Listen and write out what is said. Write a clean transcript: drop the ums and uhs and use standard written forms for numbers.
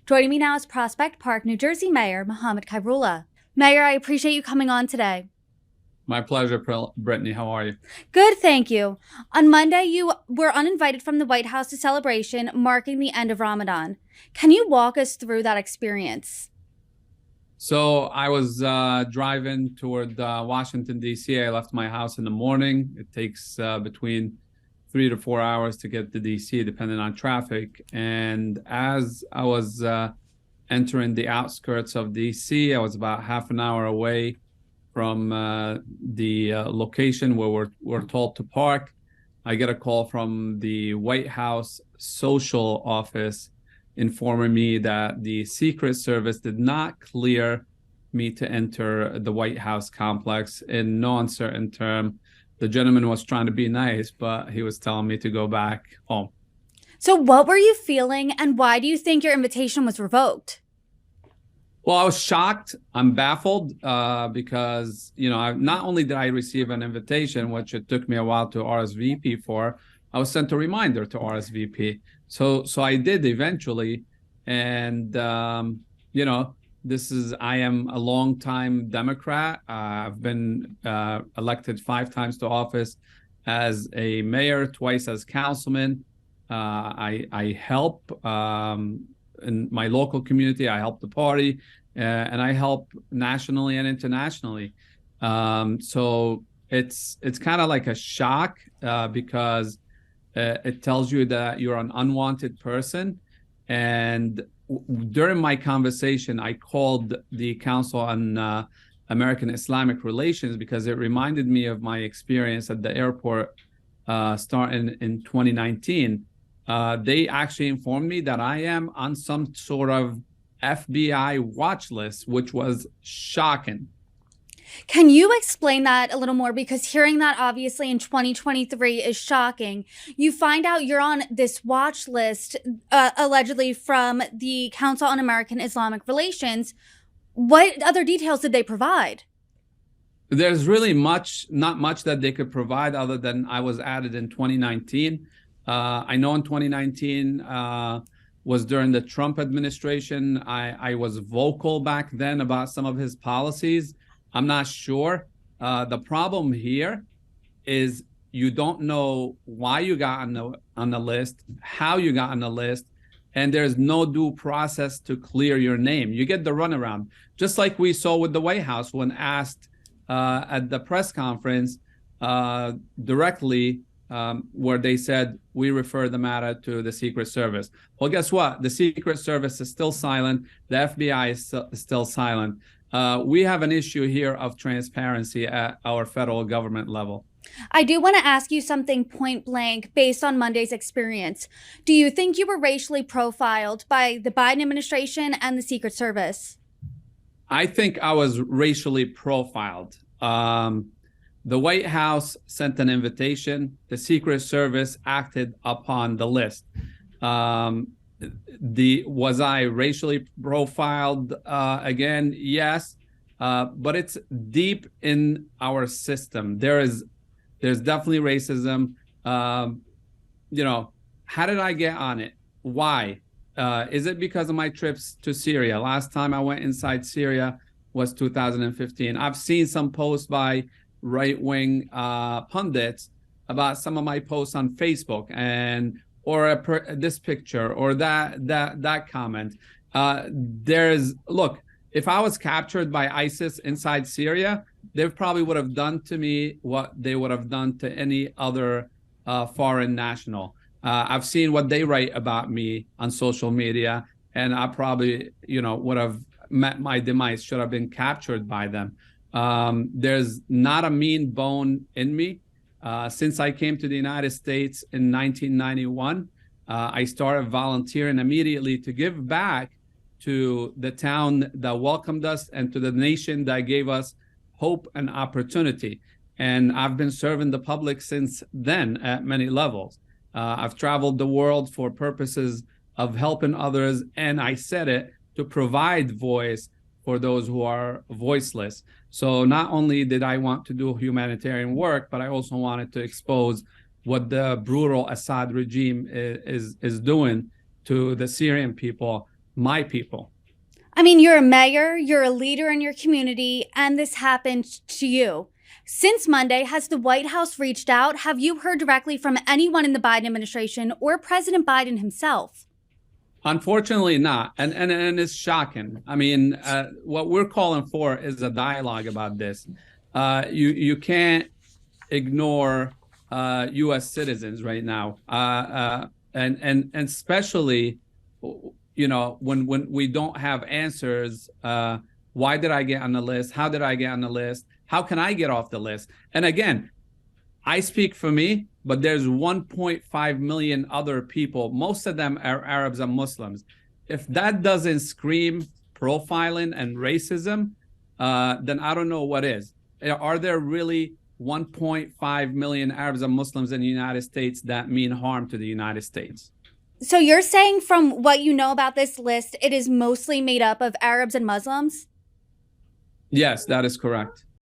Joining me now is Prospect Park, New Jersey Mayor Mohamed Khairullah. Mayor, I appreciate you coming on today. My pleasure, Brittany. How are you? Good, thank you. On Monday, you were uninvited from the White House to celebration marking the end of Ramadan. Can you walk us through that experience? So I was driving toward Washington, D.C. I left my house in the morning. It takes between 3 to 4 hours to get to D.C., depending on traffic. And as I was entering the outskirts of D.C., I was about half an hour away from the location where we're told to park. I get a call from the White House social office informing me that the Secret Service did not clear me to enter the White House complex. In no uncertain term, the gentleman was trying to be nice, but he was telling me to go back home. So what were you feeling, and why do you think your invitation was revoked? Well, I was shocked. I'm baffled because, not only did I receive an invitation, which it took me a while to RSVP for, I was sent a reminder to RSVP. So I did eventually. And, I am a longtime Democrat. I've been elected 5 times to office as a mayor, twice as councilman. I help in my local community. I help the party, and I help nationally and internationally. So it's kind of like a shock because it tells you that you're an unwanted person. And during my conversation, I called the Council on American Islamic Relations because it reminded me of my experience at the airport starting in 2019. They actually informed me that I am on some sort of FBI watch list, which was shocking. Can you explain that a little more? Because hearing that obviously in 2023 is shocking. You find out you're on this watch list, allegedly from the Council on American Islamic Relations. What other details did they provide? There's really not much that they could provide other than I was added in 2019. I know in 2019 was during the Trump administration. I was vocal back then about some of his policies. I'm not sure. The problem here is you don't know why you got on the list, how you got on the list, and there's no due process to clear your name. You get the runaround, just like we saw with the White House when asked at the press conference directly, where they said, we refer the matter to the Secret Service. Well, guess what? The Secret Service is still silent. The FBI is still silent. We have an issue here of transparency at our federal government level. I do want to ask you something point blank based on Monday's experience. Do you think you were racially profiled by the Biden administration and the Secret Service? I think I was racially profiled. The White House sent an invitation. The Secret Service acted upon the list. Was I racially profiled again? Yes, but it's deep in our system. There's definitely racism. How did I get on it? Why? Is it because of my trips to Syria? Last time I went inside Syria was 2015. I've seen some posts by right-wing pundits about some of my posts on Facebook or this picture or that comment. Look, if I was captured by ISIS inside Syria, they probably would have done to me what they would have done to any other foreign national. I've seen what they write about me on social media, and I probably, would have met my demise, should have been captured by them. There's not a mean bone in me. Since I came to the United States in 1991, I started volunteering immediately to give back to the town that welcomed us and to the nation that gave us hope and opportunity. And I've been serving the public since then at many levels. I've traveled the world for purposes of helping others, and I said it, to provide voice for those who are voiceless. So not only did I want to do humanitarian work, but I also wanted to expose what the brutal Assad regime is doing to the Syrian people. my people. I mean, you're a mayor, you're a leader in your community, and this happened to you. Since Monday, has the White House reached out? Have you heard directly from anyone in the Biden administration or President Biden himself? Unfortunately not. And it's shocking. I mean, what we're calling for is a dialogue about this. You can't ignore U.S. citizens right now. And especially, you know, when we don't have answers, why did I get on the list? How did I get on the list? How can I get off the list? And again, I speak for me, but there's 1.5 million other people. Most of them are Arabs and Muslims. If that doesn't scream profiling and racism, then I don't know what is. Are there really 1.5 million Arabs and Muslims in the United States that mean harm to the United States? So you're saying from what you know about this list, it is mostly made up of Arabs and Muslims? Yes, that is correct.